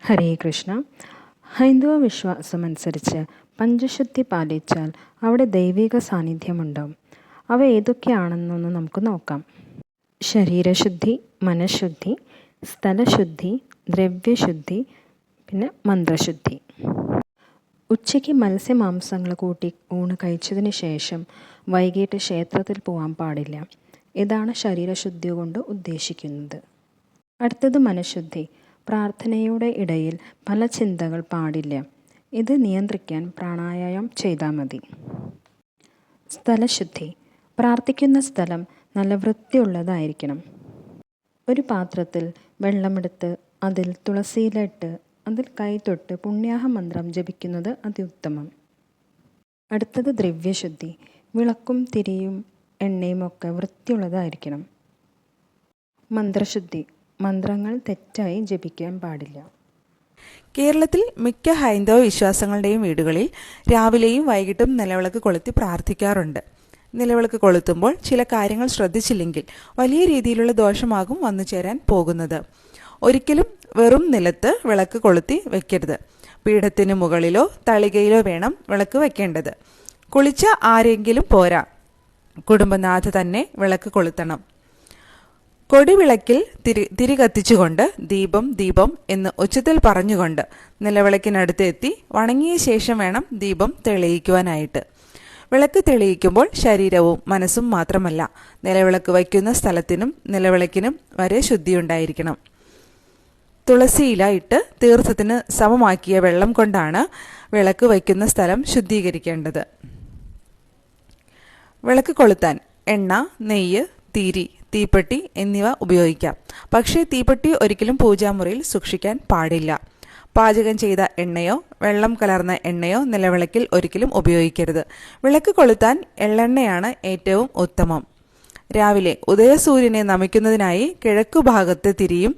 ഹരേ കൃഷ്ണ. ഹൈന്ദവ വിശ്വാസമനുസരിച്ച് പഞ്ചശുദ്ധി പാലിച്ചാൽ അവിടെ ദൈവിക സാന്നിധ്യമുണ്ടാവും. അവ ഏതൊക്കെയാണെന്നൊന്ന് നമുക്ക് നോക്കാം. ശരീരശുദ്ധി, മനഃശുദ്ധി, സ്ഥലശുദ്ധി, ദ്രവ്യശുദ്ധി, പിന്നെ മന്ത്രശുദ്ധി. ഉച്ചയ്ക്ക് മത്സ്യമാംസങ്ങൾ കൂട്ടി ഊണ് കഴിച്ചതിന് ശേഷം വൈകിട്ട് ക്ഷേത്രത്തിൽ പോകാൻ പാടില്ല. ഇതാണ് ശരീരശുദ്ധി കൊണ്ട് ഉദ്ദേശിക്കുന്നത്. അടുത്തത് മനഃശുദ്ധി. പ്രാർത്ഥനയുടെ ഇടയിൽ പല ചിന്തകൾ പാടില്ല. ഇത് നിയന്ത്രിക്കാൻ പ്രാണായാമം ചെയ്താൽ മതി. സ്ഥലശുദ്ധി. പ്രാർത്ഥിക്കുന്ന സ്ഥലം നല്ല വൃത്തിയുള്ളതായിരിക്കണം. ഒരു പാത്രത്തിൽ വെള്ളമെടുത്ത് അതിൽ തുളസിയില ഇട്ട് അതിൽ കൈതൊട്ട് പുണ്യാഹ മന്ത്രം ജപിക്കുന്നത് അത്യുത്തമം. അടുത്തത് ദ്രവ്യശുദ്ധി. വിളക്കും തിരിയും എണ്ണയും ഒക്കെ വൃത്തിയുള്ളതായിരിക്കണം. മന്ത്രശുദ്ധി. മന്ത്രങ്ങൾ തെറ്റായി ജപിക്കാൻ പാടില്ല. കേരളത്തിൽ മിക്ക ഹൈന്ദവ വിശ്വാസങ്ങളുടെയും വീടുകളിൽ രാവിലെയും വൈകിട്ടും നിലവിളക്ക് കൊളുത്തി പ്രാർത്ഥിക്കാറുണ്ട്. നിലവിളക്ക് കൊളുത്തുമ്പോൾ ചില കാര്യങ്ങൾ ശ്രദ്ധിച്ചില്ലെങ്കിൽ വലിയ രീതിയിലുള്ള ദോഷമാകും വന്നു ചേരാൻ പോകുന്നത്. ഒരിക്കലും വെറും നിലത്ത് വിളക്ക് കൊളുത്തി വെക്കരുത്. പീഠത്തിന് മുകളിലോ തളികയിലോ വേണം വിളക്ക് വെക്കേണ്ടത്. കുളിച്ച ആരെങ്കിലും പോരാ, കുടുംബനാഥ തന്നെ വിളക്ക് കൊളുത്തണം. കൊടിവിളക്കിൽ തിരി കത്തിച്ചുകൊണ്ട് ദീപം ദീപം എന്ന് ഉച്ചത്തിൽ പറഞ്ഞുകൊണ്ട് നിലവിളക്കിനടുത്ത് എത്തി വണങ്ങിയ ശേഷം വേണം ദീപം തെളിയിക്കുവാനായിട്ട്. വിളക്ക് തെളിയിക്കുമ്പോൾ ശരീരവും മനസ്സും മാത്രമല്ല, നിലവിളക്ക് വയ്ക്കുന്ന സ്ഥലത്തിനും നിലവിളക്കിനും വരെ ശുദ്ധിയുണ്ടായിരിക്കണം. തുളസിയില ഇട്ട് തീർത്ഥത്തിന് സമമാക്കിയ വെള്ളം കൊണ്ടാണ് വിളക്ക് വയ്ക്കുന്ന സ്ഥലം ശുദ്ധീകരിക്കേണ്ടത്. വിളക്ക് കൊളുത്താൻ എണ്ണ, നെയ്യ്, തിരി, തീപ്പെട്ടി എന്നിവ ഉപയോഗിക്കാം. പക്ഷേ തീപ്പെട്ടി ഒരിക്കലും പൂജാമുറിയിൽ സൂക്ഷിക്കാൻ പാടില്ല. പാചകം ചെയ്ത എണ്ണയോ വെള്ളം കലർന്ന എണ്ണയോ നിലവിളക്കിൽ ഒരിക്കലും ഉപയോഗിക്കരുത്. വിളക്ക് കൊളുത്താൻ എള്ളെണ്ണയാണ് ഏറ്റവും ഉത്തമം. രാവിലെ ഉദയസൂര്യനെ നമിക്കുന്നതിനായി കിഴക്കു ഭാഗത്ത് തിരിയും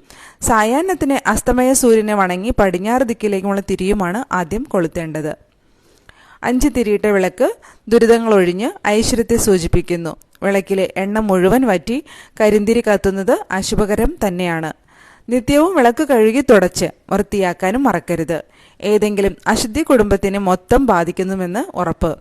സായാഹ്നത്തിന് അസ്തമയ സൂര്യനെ വണങ്ങി പടിഞ്ഞാറ് ദിക്കിലേക്കുമുള്ള തിരിയുമാണ് ആദ്യം കൊളുത്തേണ്ടത്. 5 തിരിയിട്ട വിളക്ക് ദുരിതങ്ങളൊഴിഞ്ഞ് ഐശ്വര്യത്തെ സൂചിപ്പിക്കുന്നു. വിളക്കിലെ എണ്ണ മുഴുവൻ വറ്റി കരിന്തിരി കത്തുന്നത് അശുഭകരം തന്നെയാണ്. നിത്യവും വിളക്ക് കഴുകി തുടച്ച് വൃത്തിയാക്കാനും മറക്കരുത്. ഏതെങ്കിലും അശുദ്ധി കുടുംബത്തിന് മൊത്തം ബാധിക്കുന്നുവെന്ന് ഉറപ്പ്.